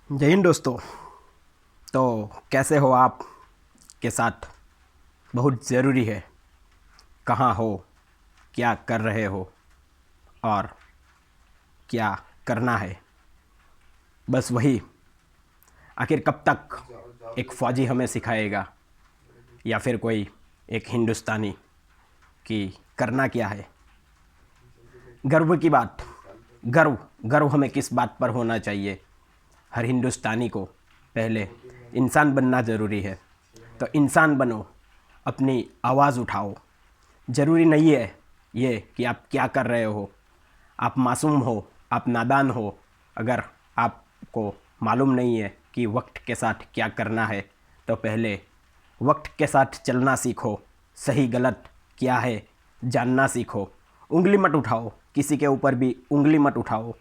जय हिंद दोस्तों। तो कैसे हो आप के साथ बहुत ज़रूरी है कहाँ हो, क्या कर रहे हो और क्या करना है। बस वही, आखिर कब तक एक फ़ौजी हमें सिखाएगा या फिर कोई एक हिंदुस्तानी कि करना क्या है। गर्व की बात, गर्व गर्व हमें किस बात पर होना चाहिए। हर हिंदुस्तानी को पहले इंसान बनना ज़रूरी है। तो इंसान बनो, अपनी आवाज़ उठाओ। ज़रूरी नहीं है ये कि आप क्या कर रहे हो, आप मासूम हो, आप नादान हो। अगर आपको मालूम नहीं है कि वक्त के साथ क्या करना है तो पहले वक्त के साथ चलना सीखो। सही गलत क्या है जानना सीखो। उंगली मत उठाओ, किसी के ऊपर भी उंगली मत उठाओ।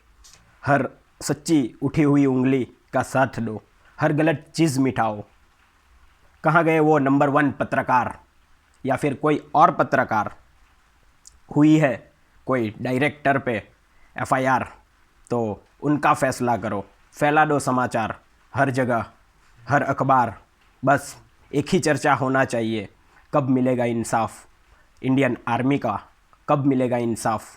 हर सच्ची उठी हुई उंगली का साथ दो, हर गलत चीज़ मिटाओ। कहाँ गए वो नंबर 1 पत्रकार या फिर कोई और पत्रकार। हुई है कोई डायरेक्टर पे एफआईआर तो उनका फैसला करो। फैला दो समाचार हर जगह, हर अखबार। बस एक ही चर्चा होना चाहिए, कब मिलेगा इंसाफ इंडियन आर्मी का, कब मिलेगा इंसाफ।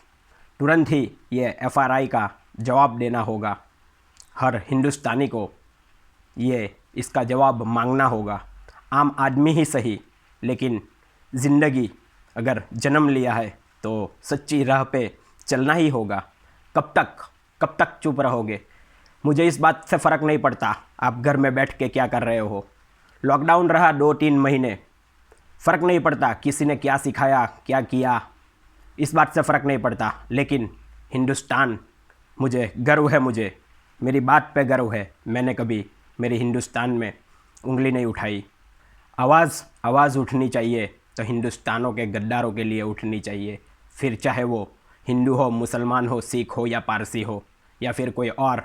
तुरंत ही ये एफआरआई का जवाब देना होगा। हर हिंदुस्तानी को ये इसका जवाब मांगना होगा। आम आदमी ही सही, लेकिन ज़िंदगी अगर जन्म लिया है तो सच्ची राह पे चलना ही होगा। कब तक कब तक चुप रहोगे। मुझे इस बात से फ़र्क नहीं पड़ता आप घर में बैठ के क्या कर रहे हो। लॉकडाउन रहा 2-3 महीने, फ़र्क नहीं पड़ता किसी ने क्या सिखाया क्या किया, इस बात से फ़र्क नहीं पड़ता। लेकिन हिंदुस्तान, मुझे गर्व है, मुझे मेरी बात पे गर्व है। मैंने कभी मेरे हिंदुस्तान में उंगली नहीं उठाई। आवाज़ उठनी चाहिए तो हिंदुस्तानों के गद्दारों के लिए उठनी चाहिए। फिर चाहे वो हिंदू हो, मुसलमान हो, सिख हो या पारसी हो या फिर कोई और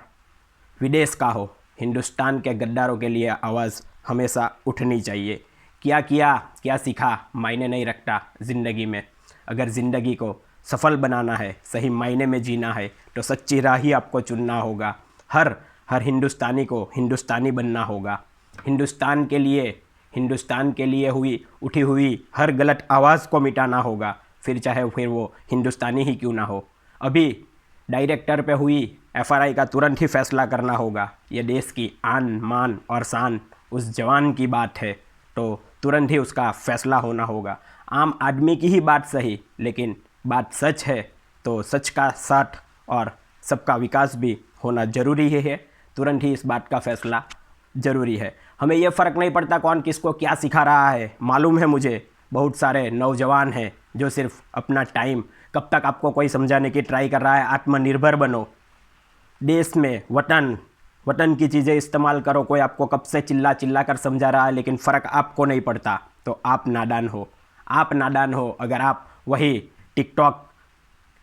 विदेश का हो, हिंदुस्तान के गद्दारों के लिए आवाज़ हमेशा उठनी चाहिए। क्या किया क्या सीखा मायने नहीं रखता ज़िंदगी में। अगर ज़िंदगी को सफल बनाना है, सही मायने में जीना है तो सच्ची राह ही आपको चुनना होगा। हर हर हिंदुस्तानी को हिंदुस्तानी बनना होगा। हिंदुस्तान के लिए उठी हुई हर गलत आवाज़ को मिटाना होगा, फिर वो हिंदुस्तानी ही क्यों ना हो। अभी डायरेक्टर पे हुई एफआरआई का तुरंत ही फैसला करना होगा। ये देश की आन मान और शान उस जवान की बात है, तो तुरंत ही उसका फैसला होना होगा। आम आदमी की ही बात सही, लेकिन बात सच है तो सच का साथ और सबका विकास भी होना ज़रूरी ही है। तुरंत ही इस बात का फैसला ज़रूरी है। हमें यह फ़र्क नहीं पड़ता कौन किसको क्या सिखा रहा है। मालूम है मुझे बहुत सारे नौजवान हैं जो सिर्फ अपना टाइम, कब तक आपको कोई समझाने की ट्राई कर रहा है आत्मनिर्भर बनो, देश में वतन की चीज़ें इस्तेमाल करो। कोई आपको कब से चिल्ला चिल्ला कर समझा रहा है लेकिन फ़र्क आपको नहीं पड़ता, तो आप नादान हो। आप नादान हो अगर आप वही टिकटॉक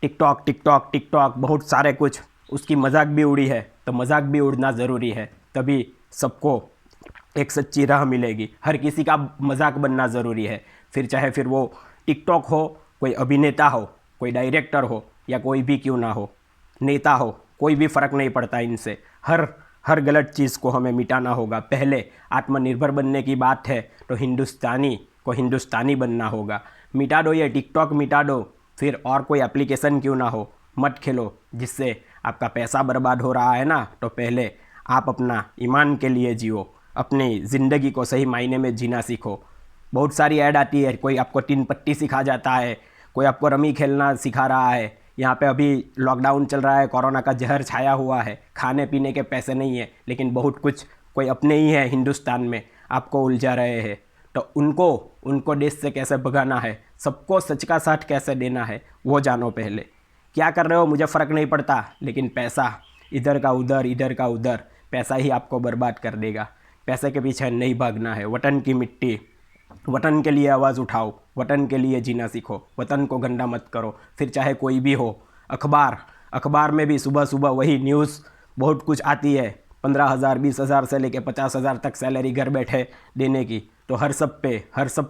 टिकटॉक टिकटॉक टिकटॉक बहुत सारे कुछ, उसकी मजाक भी उड़ी है तो मजाक भी उड़ना ज़रूरी है। तभी सबको एक सच्ची राह मिलेगी। हर किसी का मजाक बनना ज़रूरी है। फिर वो टिकटॉक हो, कोई अभिनेता हो, कोई डायरेक्टर हो या कोई भी क्यों ना हो, नेता हो, कोई भी फ़र्क नहीं पड़ता इनसे। हर हर गलत चीज़ को हमें मिटाना होगा। पहले आत्मनिर्भर बनने की बात है तो हिंदुस्तानी को हिंदुस्तानी बनना होगा। मिटा दो ये टिकटॉक, मिटा दो, फिर और कोई एप्लीकेशन क्यों ना हो मत खेलो जिससे आपका पैसा बर्बाद हो रहा है ना। तो पहले आप अपना ईमान के लिए जियो, अपनी ज़िंदगी को सही मायने में जीना सीखो। बहुत सारी ऐड आती है, कोई आपको 3 पत्ती सिखा जाता है, कोई आपको रमी खेलना सिखा रहा है। यहाँ पे अभी लॉकडाउन चल रहा है, कोरोना का जहर छाया हुआ है, खाने पीने के पैसे नहीं है, लेकिन बहुत कुछ कोई अपने ही है हिंदुस्तान में आपको उलझा रहे हैं। तो उनको उनको देश से कैसे भगाना है, सबको सच का साथ कैसे देना है वो जानो पहले। क्या कर रहे हो मुझे फ़र्क नहीं पड़ता, लेकिन पैसा इधर का उधर, इधर का उधर, पैसा ही आपको बर्बाद कर देगा। पैसे के पीछे नहीं भागना है। वतन की मिट्टी, वतन के लिए आवाज़ उठाओ, वतन के लिए जीना सीखो, वतन को गंदा मत करो। फिर चाहे कोई भी हो, अखबार में भी सुबह सुबह वही न्यूज़ बहुत कुछ आती है। 15,000 20,000 से लेके 50,000 तक सैलरी घर बैठे देने की। तो हर सब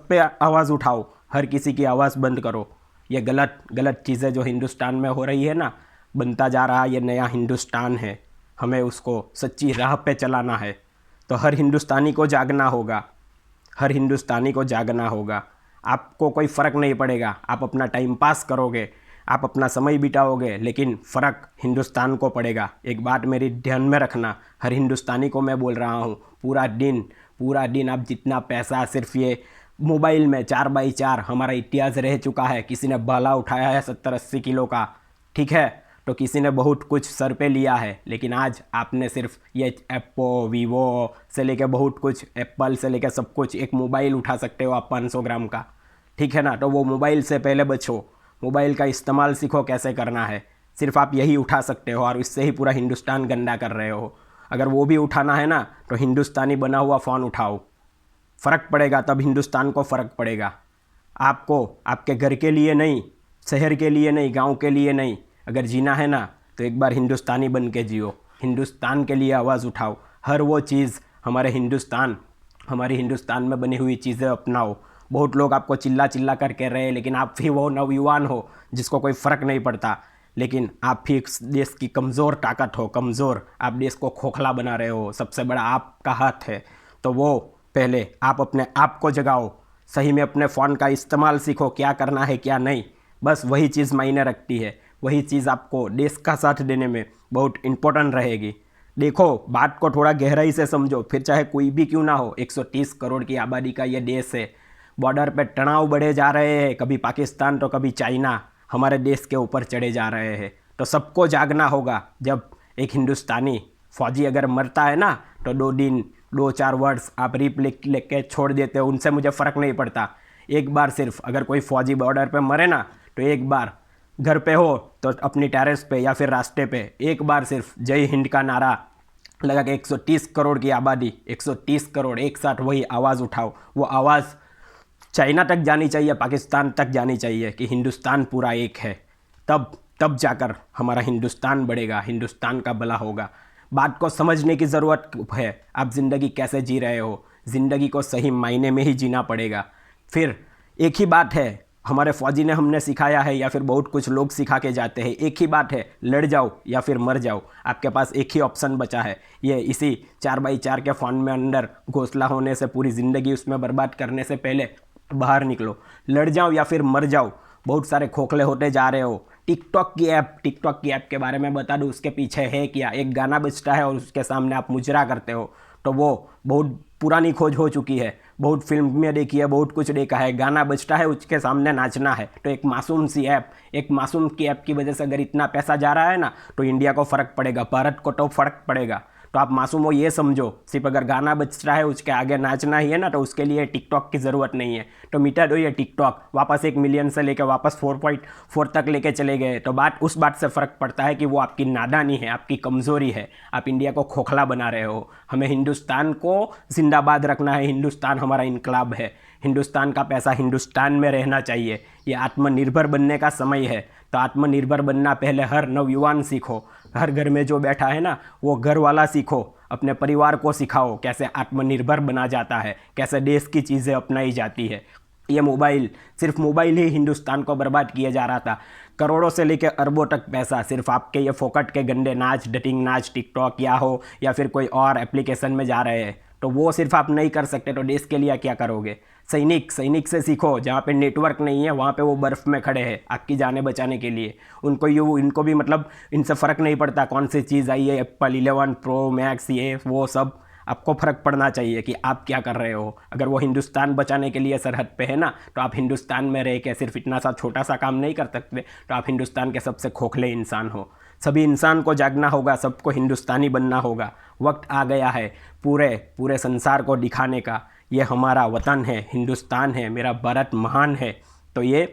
पे आवाज़ उठाओ, हर किसी की आवाज़ बंद करो। ये गलत गलत चीज़ें जो हिंदुस्तान में हो रही है ना, बनता जा रहा ये नया हिंदुस्तान है। हमें उसको सच्ची राह पे चलाना है। तो हर हिंदुस्तानी को जागना होगा, हर हिंदुस्तानी को जागना होगा। आपको कोई फ़र्क नहीं पड़ेगा, आप अपना टाइम पास करोगे, आप अपना समय बिताओगे, लेकिन फ़र्क हिंदुस्तान को पड़ेगा। एक बात मेरी ध्यान में रखना, हर हिंदुस्तानी को मैं बोल रहा हूँ, पूरा दिन आप जितना पैसा सिर्फ ये मोबाइल में 4x4 हमारा इतिहास रह चुका है। किसी ने भाला उठाया है 70-80 किलो का, ठीक है, तो किसी ने बहुत कुछ सर पे लिया है, लेकिन आज आपने सिर्फ ये एप्पो वीवो से लेके बहुत कुछ, एप्पल से लेके सब कुछ, एक मोबाइल उठा सकते हो आप 500 ग्राम का, ठीक है ना। तो वो मोबाइल से पहले बचो, मोबाइल का इस्तेमाल सीखो कैसे करना है। सिर्फ आप यही उठा सकते हो और इससे ही पूरा हिंदुस्तान गंदा कर रहे हो। अगर वो भी उठाना है ना तो हिंदुस्तानी बना हुआ फ़ोन उठाओ, फ़र्क पड़ेगा, तब हिंदुस्तान को फ़र्क पड़ेगा। आपको आपके घर के लिए नहीं, शहर के लिए नहीं, गांव के लिए नहीं, अगर जीना है ना तो एक बार हिंदुस्तानी बन के जियो, हिंदुस्तान के लिए आवाज़ उठाओ। हर वो चीज़ हमारे हमारी हिंदुस्तान में बनी हुई चीज़ें अपनाओ। बहुत लोग आपको चिल्ला चिल्ला कर कह रहे हैं, लेकिन आप भी वो नवयुवान हो जिसको कोई फ़र्क नहीं पड़ता, लेकिन आप भी देश की कमज़ोर ताकत हो, कमज़ोर, आप देश को खोखला बना रहे हो। सबसे बड़ा आपका हाथ है, तो वो पहले आप अपने आप को जगाओ, सही में अपने फ़ोन का इस्तेमाल सीखो, क्या करना है क्या नहीं। बस वही चीज़ मायने रखती है, वही चीज़ आपको देश का साथ देने में बहुत इम्पोर्टेंट रहेगी। देखो, बात को थोड़ा गहराई से समझो, फिर चाहे कोई भी क्यों ना हो। 130 करोड़ की आबादी का ये देश है, बॉर्डर पे तनाव बढ़े जा रहे हैं, कभी पाकिस्तान तो कभी चाइना हमारे देश के ऊपर चढ़े जा रहे हैं। तो सबको जागना होगा। जब एक हिंदुस्तानी फौजी अगर मरता है ना, तो 2 दिन 2-4 वर्ड्स आप रीप लिख के छोड़ देते हो, उनसे मुझे फ़र्क नहीं पड़ता। एक बार सिर्फ अगर कोई फ़ौजी बॉर्डर पे मरे ना, तो एक बार घर पे हो तो अपनी टेरेस पे या फिर रास्ते पे एक बार सिर्फ जय हिंद का नारा लगा के 130 करोड़ की आबादी, 130 करोड़ एक साथ वही आवाज़ उठाओ। वो आवाज़ चाइना तक जानी चाहिए, पाकिस्तान तक जानी चाहिए कि हिंदुस्तान पूरा एक है। तब जाकर हमारा हिंदुस्तान बढ़ेगा, हिंदुस्तान का भला होगा। बात को समझने की ज़रूरत है, आप ज़िंदगी कैसे जी रहे हो, ज़िंदगी को सही मायने में ही जीना पड़ेगा। फिर एक ही बात है, हमारे फौजी ने हमने सिखाया है, या फिर बहुत कुछ लोग सिखा के जाते हैं, एक ही बात है, लड़ जाओ या फिर मर जाओ। आपके पास एक ही ऑप्शन बचा है, ये इसी 4x4 के फ़ोन में अंदर घोंसला होने से, पूरी ज़िंदगी उसमें बर्बाद करने से पहले बाहर निकलो, लड़ जाओ या फिर मर जाओ। बहुत सारे खोखले होते जा रहे हो। टिकटॉक की ऐप के बारे में बता दूं, उसके पीछे है क्या, एक गाना बजता है और उसके सामने आप मुजरा करते हो, तो वो बहुत पुरानी खोज हो चुकी है। बहुत फिल्म में देखी है, बहुत कुछ देखा है, गाना बजता है उसके सामने नाचना है। तो एक मासूम सी ऐप, एक मासूम की ऐप की वजह से अगर इतना पैसा जा रहा है ना, तो इंडिया को फ़र्क पड़ेगा, भारत को तो फ़र्क पड़ेगा। तो आप मासूम हो ये समझो, सिर्फ अगर गाना बज रहा है उसके आगे नाचना ही है ना, तो उसके लिए टिकटॉक की ज़रूरत नहीं है। तो मिटा दो ये टिकटॉक, वापस 1 मिलियन से लेकर वापस 4.4 तक लेके चले गए, तो उस बात से फ़र्क पड़ता है कि वो आपकी नादानी है, आपकी कमज़ोरी है, आप इंडिया को खोखला बना रहे हो। हमें हिंदुस्तान को जिंदाबाद रखना है, हिंदुस्तान हमारा इनकलाब है, हिंदुस्तान का पैसा हिंदुस्तान में रहना चाहिए। ये आत्मनिर्भर बनने का समय है, तो आत्मनिर्भर बनना पहले हर नवयुवान सीखो। हर घर में जो बैठा है ना, वो घर वाला सीखो, अपने परिवार को सिखाओ कैसे आत्मनिर्भर बना जाता है, कैसे देश की चीज़ें अपनाई जाती है। ये सिर्फ मोबाइल ही हिंदुस्तान को बर्बाद किया जा रहा था। करोड़ों से लेकर अरबों तक पैसा सिर्फ आपके ये फोकट के गंदे नाच, डटिंग नाच, टिकटॉक या फिर कोई और एप्लीकेशन में जा रहे हैं। तो वो सिर्फ आप नहीं कर सकते, तो देश के लिए क्या करोगे? सैनिक से सीखो, जहाँ पे नेटवर्क नहीं है वहाँ पे वो बर्फ़ में खड़े हैं आपकी जानें बचाने के लिए। इनको भी मतलब इनसे फ़र्क नहीं पड़ता कौन सी चीज़ आई है, एप्पल 11 प्रो मैक्स, ये वो सब। आपको फ़र्क पड़ना चाहिए कि आप क्या कर रहे हो। अगर वो हिंदुस्तान बचाने के लिए सरहद पे है ना, तो आप हिंदुस्तान में रह के सिर्फ इतना सा छोटा सा काम नहीं कर सकते, तो आप हिंदुस्तान के सबसे खोखले इंसान हो। सभी इंसान को जागना होगा, सबको हिंदुस्तानी बनना होगा। वक्त आ गया है पूरे संसार को दिखाने का, ये हमारा वतन है, हिंदुस्तान है, मेरा भारत महान है। तो ये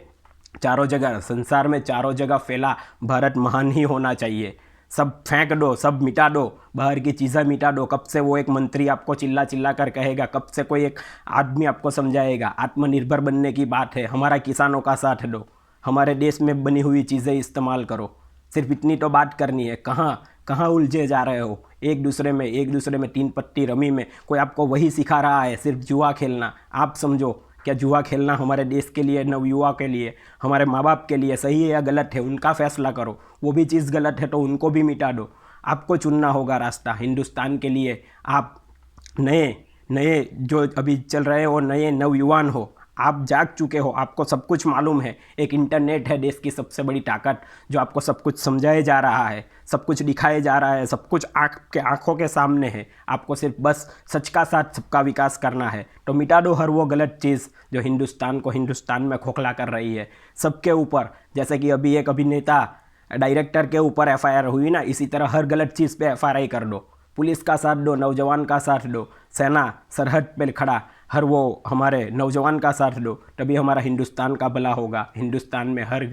चारों जगह, संसार में चारों जगह फैला भारत महान ही होना चाहिए। सब फेंक दो, सब मिटा दो, बाहर की चीज़ें मिटा दो। कब से वो एक मंत्री आपको चिल्ला चिल्ला कर कहेगा, कब से कोई एक आदमी आपको समझाएगा? आत्मनिर्भर बनने की बात है, हमारा किसानों का साथ दो, हमारे देश में बनी हुई चीज़ें इस्तेमाल करो। सिर्फ इतनी तो बात करनी है। कहाँ उलझे जा रहे हो एक दूसरे में 3 पत्ती रमी में? कोई आपको वही सिखा रहा है, सिर्फ जुआ खेलना। आप समझो, क्या जुआ खेलना हमारे देश के लिए, नवयुवा के लिए, हमारे माँ बाप के लिए सही है या गलत है? उनका फैसला करो। वो भी चीज़ गलत है तो उनको भी मिटा दो। आपको चुनना होगा रास्ता हिंदुस्तान के लिए। आप नए नए जो अभी चल रहे हो, नए नवयुवान हो, आप जाग चुके हो, आपको सब कुछ मालूम है। एक इंटरनेट है देश की सबसे बड़ी ताकत, जो आपको सब कुछ समझाया जा रहा है, सब कुछ दिखाया जा रहा है, सब कुछ आँखों के सामने है। आपको सिर्फ बस सच का साथ सबका विकास करना है। तो मिटा दो हर वो गलत चीज़ जो हिंदुस्तान को हिंदुस्तान में खोखला कर रही है सबके ऊपर। जैसे कि अभी एक अभिनेता डायरेक्टर के ऊपर एफआईआर हुई ना, इसी तरह हर गलत चीज़ पे एफआईआर कर दो। पुलिस का साथ दो, नौजवान का साथ दो, सेना सरहद पर खड़ा हर वो हमारे नौजवान का साथ दो, तभी हमारा हिंदुस्तान का भला होगा। हिंदुस्तान में हर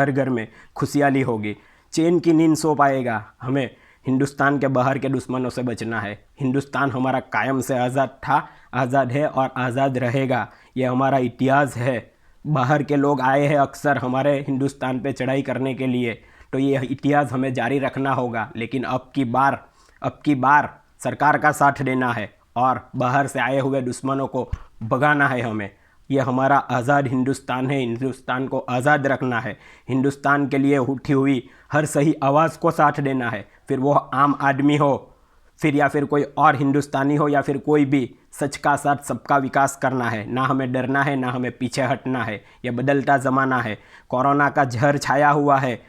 घर में खुशहाली होगी, चैन की नींद सो पाएगा। हमें हिंदुस्तान के बाहर के दुश्मनों से बचना है। हिंदुस्तान हमारा कायम से आज़ाद था, आज़ाद है और आज़ाद रहेगा। ये हमारा इतिहास है। बाहर के लोग आए हैं अक्सर हमारे हिंदुस्तान पे चढ़ाई करने के लिए, तो ये इतिहास हमें जारी रखना होगा। लेकिन अब की बार सरकार का साथ देना है और बाहर से आए हुए दुश्मनों को भगाना है हमें। ये हमारा आज़ाद हिंदुस्तान है, हिंदुस्तान को आज़ाद रखना है। हिंदुस्तान के लिए उठी हुई हर सही आवाज़ को साथ देना है, फिर वो आम आदमी हो, फिर या फिर कोई और हिंदुस्तानी हो, या फिर कोई भी। सच का साथ सबका विकास करना है, ना हमें डरना है, ना हमें पीछे हटना है। यह बदलता ज़माना है, कोरोना का जहर छाया हुआ है।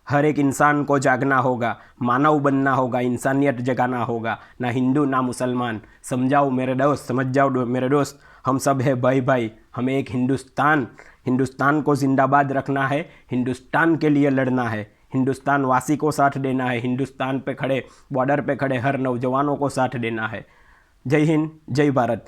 हर एक इंसान को जागना होगा, मानव बनना होगा, इंसानियत जगाना होगा। ना हिंदू ना मुसलमान। समझाओ मेरे दोस्त, समझ जाओ मेरे दोस्त, हम सब है भाई भाई। हमें एक हिंदुस्तान को जिंदाबाद रखना है, हिंदुस्तान के लिए लड़ना है, हिंदुस्तान वासी को साथ देना है, हिंदुस्तान पे खड़े, बॉर्डर पे खड़े हर नौजवानों को साथ देना है। जय हिंद, जय भारत।